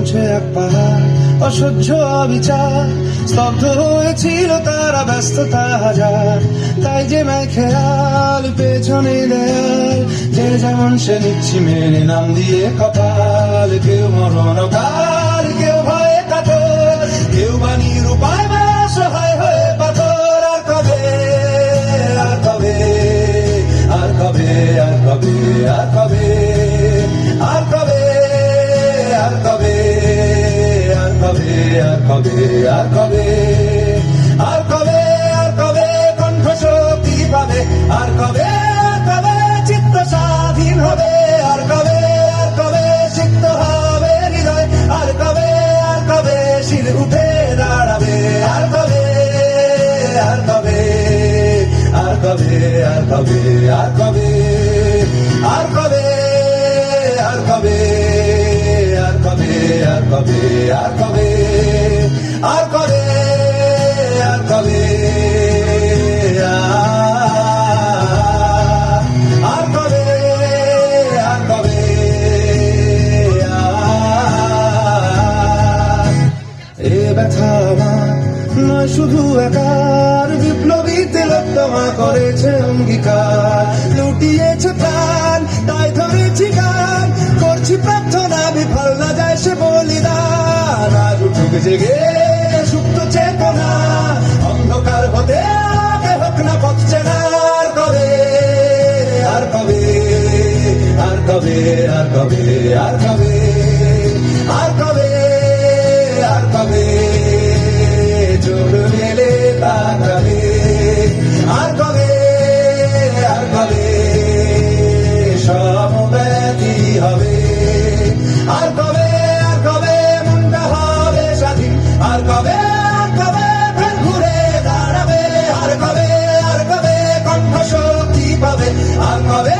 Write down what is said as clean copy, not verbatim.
ভাঙছে এক পাহাড় অসহ্য অবিচার, স্তব্ধ হয়েছিল তারা ব্যস্ততা হাজার। তাই যে মাই খেয়াল পেছনে দেয়াল, যে যেমন সে নিচ্ছি মেনে নাম দিয়ে কপাল। কেউ মরণ কাল, কেউ ভয়ে কাতর, কেউ বা নিরুপায় বা সহায় হয়ে পাথর। আর কবে, আর কবে, আর কবে, আর কবে, আর কবে, আর কবে, আর কবে, আর কবে, আর কবে, আর কবে, আর কবে, আর কবে কণ্ঠ শক্তি পাবে, আর কবে, আর কবে চিত্ত স্বাধীন হবে, আর কবে, আর কবে সিক্ত হবে হৃদয়, আর কবে, আর কবে শির উঠে দাঁড়াবে, আর কবে, আর কবে, আর কবে, আর কবে, আর কবে, আর কবে, আর কবে, আর কবে, আর কবে, আর কবে, আর কবে, আর কবে, আর কবে, আর কবে, এ ব্যথা আমার নয় শুধু একার, বিপ্লবী তিলোত্তমা করেছে অঙ্গীকার, লুটিয়েছে প্রাণ তাই ধরেছি গান, করছি প্রার্থনা বিফল না যায় সে বলিদান। আজ উঠুক জেগে সুপ্ত চেতনা, অন্ধকার হতে আগে হোক না পথ চেনা। আর কবে, আর কবে, আর কবে, আর কবে, আর কবে, আর কবে, আর কবে চোখ মেলে তাকাবে, আর কবে, আর কবে সমব্যথী হবে, আর কবে, আর কবে মনটা হবে স্বাধীন, আর কবে, আর কবে ফের ঘুরে দাঁড়াবে, আর কবে, আর কবে কণ্ঠ শক্তি পাবে, আর কবে,